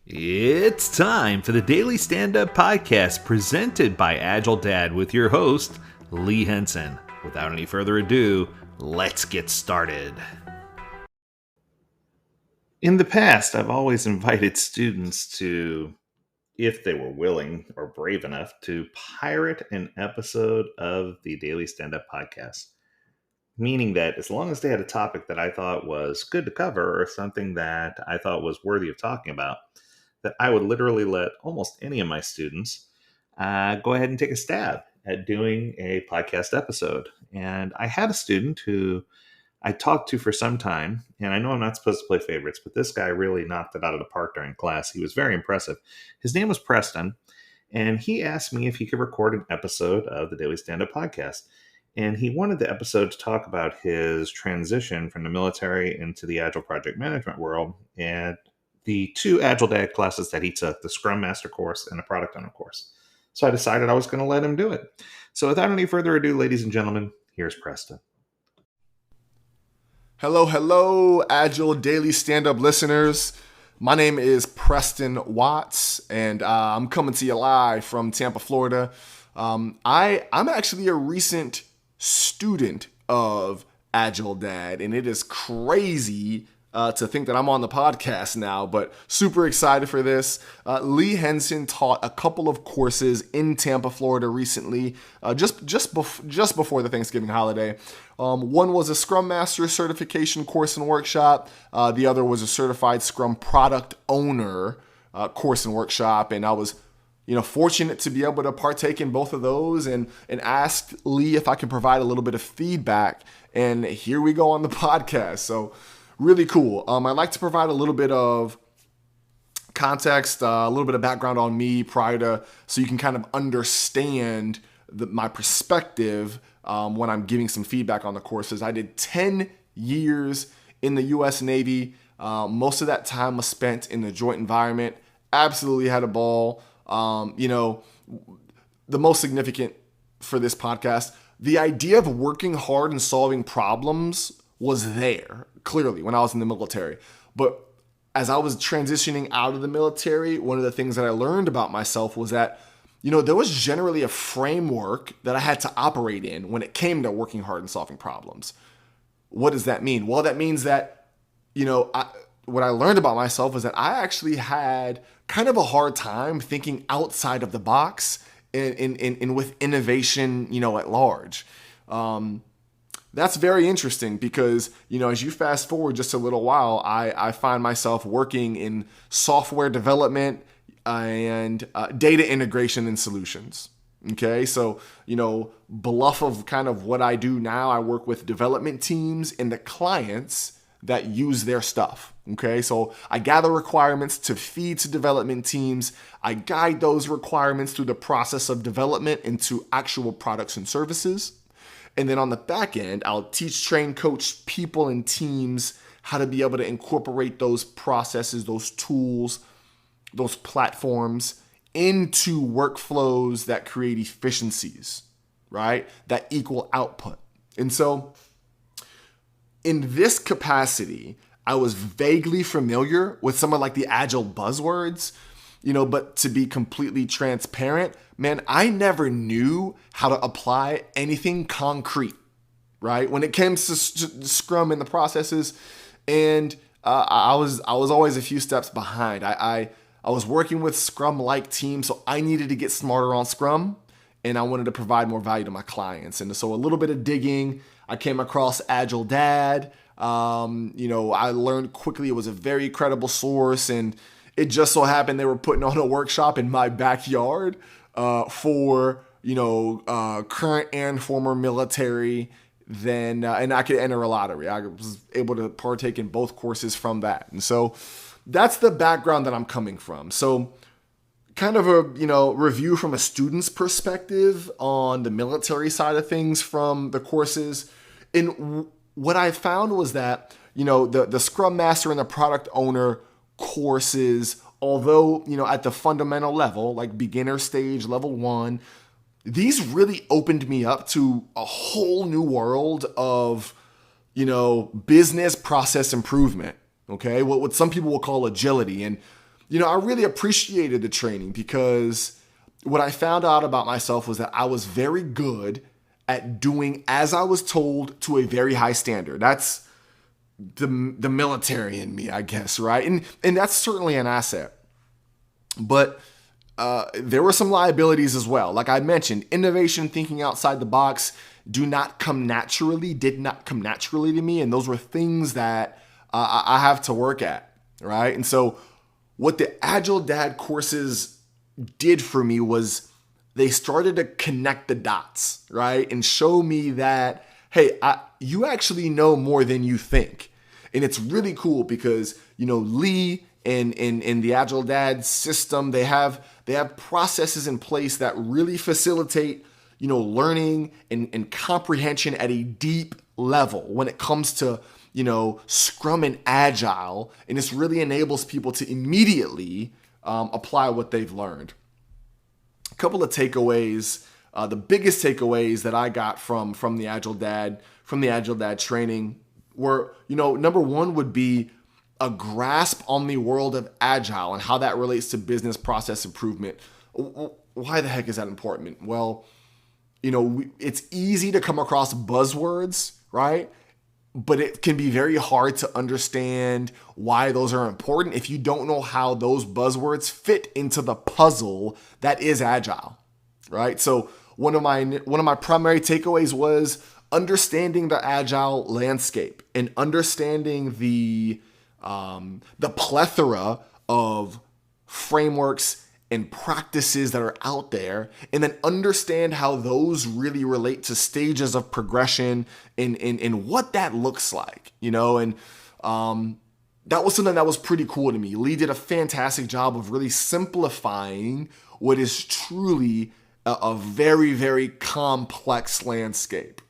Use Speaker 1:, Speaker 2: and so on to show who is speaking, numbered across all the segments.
Speaker 1: It's time for the Daily Stand Up Podcast presented by Agile Dad with your host, Lee Henson. Without any further ado, let's get started. In the past, I've always invited students to, if they were willing or brave enough, to pirate an episode of the Daily Stand Up Podcast. Meaning that as long as they had a topic that I thought was good to cover or something that I thought was worthy of talking about, that I would literally let almost any of my students go ahead and take a stab at doing a podcast episode. And I had a student who I talked to for some time, and I know I'm not supposed to play favorites, but this guy really knocked it out of the park during class. He was very impressive. His name was Preston, and he asked me if he could record an episode of the Daily Stand Up Podcast. And he wanted the episode to talk about his transition from the military into the Agile project management world and the two Agile Dad classes that he took, the Scrum Master course and the Product Owner course. So I decided I was going to let him do it. So without any further ado, ladies and gentlemen, here's Preston.
Speaker 2: Hello, Agile Daily Stand-Up listeners. My name is Preston Watts, and I'm coming to you live from Tampa, Florida. I'm actually a recent student of Agile Dad, and it is crazy to think that I'm on the podcast now, but super excited for this. Lee Henson taught a couple of courses in Tampa, Florida recently, just before the Thanksgiving holiday. One was a Scrum Master certification course and workshop. The other was a Certified Scrum Product Owner course and workshop, and I was fortunate to be able to partake in both of those and asked Lee if I could provide a little bit of feedback, and here we go on the podcast. So really cool. I'd like to provide a little bit of context, a little bit of background on me so you can kind of understand my perspective when I'm giving some feedback on the courses. I did 10 years in the U.S. Navy. Most of that time was spent in the joint environment. Absolutely had a ball. The most significant for this podcast, the idea of working hard and solving problems was there, clearly, when I was in the military. But as I was transitioning out of the military, one of the things that I learned about myself was that, there was generally a framework that I had to operate in when it came to working hard and solving problems. What does that mean? Well, that means that, what I learned about myself was that I actually had kind of a hard time thinking outside of the box and with innovation, at large. That's very interesting because, as you fast forward just a little while, I find myself working in software development and data integration and solutions. Okay, so, bluff of kind of what I do now, I work with development teams and the clients that use their stuff. Okay, so I gather requirements to feed to development teams. I guide those requirements through the process of development into actual products and services. And then on the back end, I'll teach, train, coach people and teams how to be able to incorporate those processes, those tools, those platforms into workflows that create efficiencies, right? That equal output. And so in this capacity, I was vaguely familiar with some of like the Agile buzzwords, but to be completely transparent, man, I never knew how to apply anything concrete, right? When it came to Scrum and the processes, and I was always a few steps behind. I was working with Scrum-like teams, so I needed to get smarter on Scrum, and I wanted to provide more value to my clients. And so a little bit of digging, I came across Agile Dad. I learned quickly it was a very credible source, and it just so happened they were putting on a workshop in my backyard for current and former military. And I could enter a lottery. I was able to partake in both courses from that, and so that's the background that I'm coming from. So, kind of a review from a student's perspective on the military side of things from the courses. And what I found was that the Scrum Master and the Product Owner courses, although, at the fundamental level, like beginner stage, level 1, these really opened me up to a whole new world of, business process improvement. Okay. What some people will call agility. And I really appreciated the training because what I found out about myself was that I was very good at doing as I was told to a very high standard. That's the military in me, I guess, right? And that's certainly an asset. But there were some liabilities as well. Like I mentioned, innovation, thinking outside the box, did not come naturally to me. And those were things that I have to work at, right? And so what the Agile Dad courses did for me was they started to connect the dots, right? And show me that, hey, you actually know more than you think. And it's really cool because, Lee and the Agile Dad system, they have processes in place that really facilitate, learning and comprehension at a deep level when it comes to, Scrum and Agile. And this really enables people to immediately apply what they've learned. A couple of takeaways, the biggest takeaways that I got from the Agile Dad training were, number one would be a grasp on the world of Agile and how that relates to business process improvement. Why the heck is that important? Well, it's easy to come across buzzwords, right? But it can be very hard to understand why those are important if you don't know how those buzzwords fit into the puzzle that is Agile, right? So one of my primary takeaways was understanding the Agile landscape and understanding the plethora of frameworks and practices that are out there, and then understand how those really relate to stages of progression and what that looks like, and that was something that was pretty cool to me. Lee did a fantastic job of really simplifying what is truly a very, very complex landscape.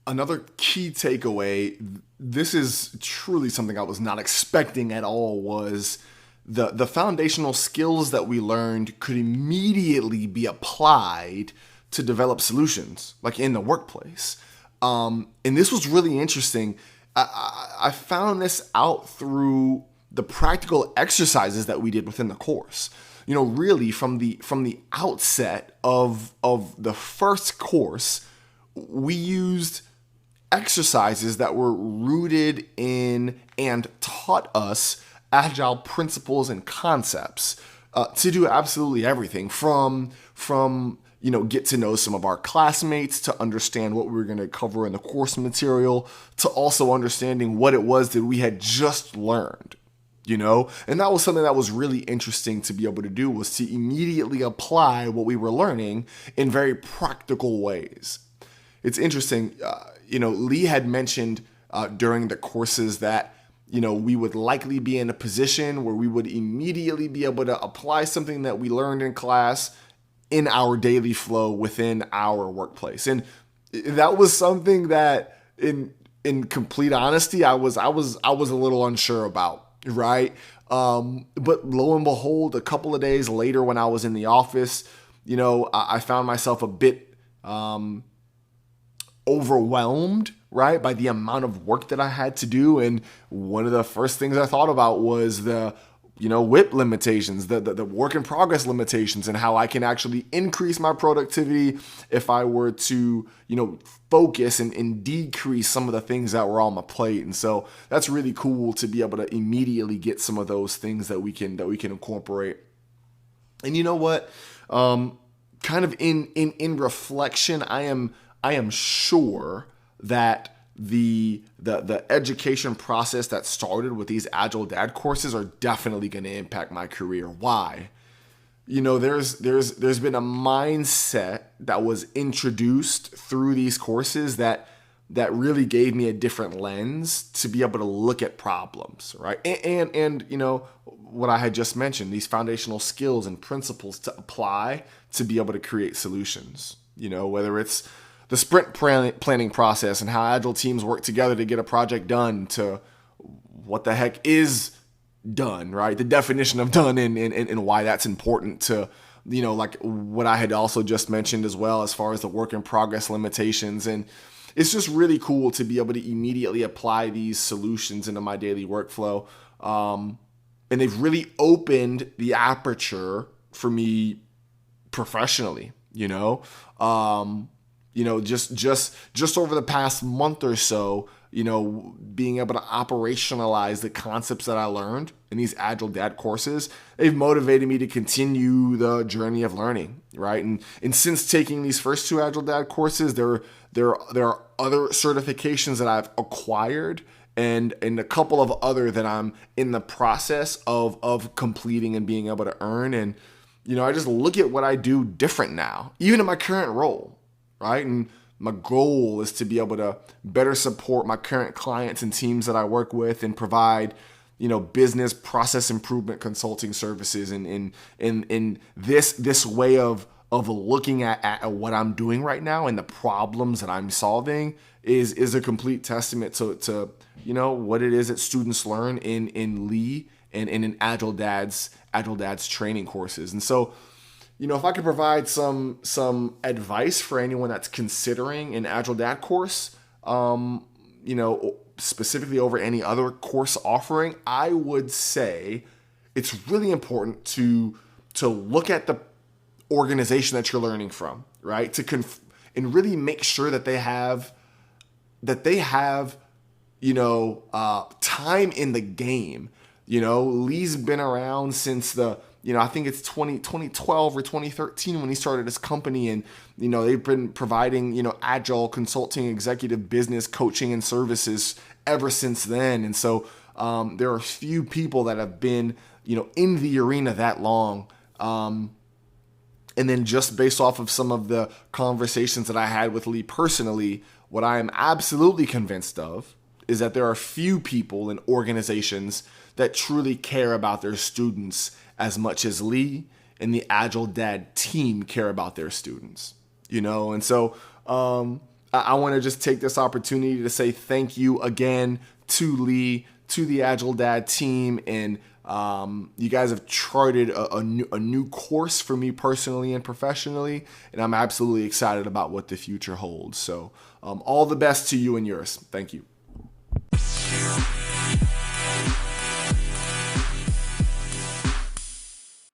Speaker 2: Another key takeaway, this is truly something I was not expecting at all, was the foundational skills that we learned could immediately be applied to develop solutions, like in the workplace. And this was really interesting. I found this out through the practical exercises that we did within the course. Really from the outset of the first course, we used exercises that were rooted in and taught us Agile principles and concepts to do absolutely everything from get to know some of our classmates, to understand what we were going to cover in the course material, to also understanding what it was that we had just learned, and that was something that was really interesting to be able to do, was to immediately apply what we were learning in very practical ways. It's interesting, Lee had mentioned during the courses that we would likely be in a position where we would immediately be able to apply something that we learned in class in our daily flow within our workplace. And that was something that in complete honesty, I was a little unsure about, right? But lo and behold, a couple of days later when I was in the office, I found myself a bit overwhelmed, right, by the amount of work that I had to do. And one of the first things I thought about was the WIP limitations, the work in progress limitations, and how I can actually increase my productivity if I were to, focus and decrease some of the things that were on my plate. And so that's really cool to be able to immediately get some of those things that we can incorporate. And you know what? Kind of in reflection, I am sure that the education process that started with these Agile Dad courses are definitely going to impact my career. Why? There's been a mindset that was introduced through these courses that really gave me a different lens to be able to look at problems, right? And what I had just mentioned, these foundational skills and principles to apply to be able to create solutions. Whether it's the sprint planning process and how Agile teams work together to get a project done, to what the heck is done, right? The definition of done and why that's important to, like what I had also just mentioned as well, as far as the work in progress limitations. And it's just really cool to be able to immediately apply these solutions into my daily workflow. and they've really opened the aperture for me professionally. Just over the past month or so, being able to operationalize the concepts that I learned in these Agile Dad courses, they've motivated me to continue the journey of learning, right? And since taking these first two Agile Dad courses, there are other certifications that I've acquired and a couple of other that I'm in the process of completing and being able to earn. And I just look at what I do different now, even in my current role, right? And my goal is to be able to better support my current clients and teams that I work with and provide, business process improvement consulting services. And in this way of looking at what I'm doing right now and the problems that I'm solving is a complete testament to what it is that students learn in Lee and in Agile Dad's training courses. And so, if I could provide some advice for anyone that's considering an Agile Dad course, specifically over any other course offering, I would say it's really important to look at the organization that you're learning from, right? And really make sure that they have time in the game. Lee's been around since I think it's 2012 or 2013 when he started his company, and they've been providing Agile consulting, executive business coaching and services ever since then. And so there are a few people that have been in the arena that long. And then just based off of some of the conversations that I had with Lee personally, what I am absolutely convinced of is that there are few people and organizations that truly care about their students as much as Lee and the Agile Dad team care about their students. And so I want to just take this opportunity to say thank you again to Lee, to the Agile Dad team, and you guys have charted a new course for me personally and professionally, and I'm absolutely excited about what the future holds. So all the best to you and yours. Thank you.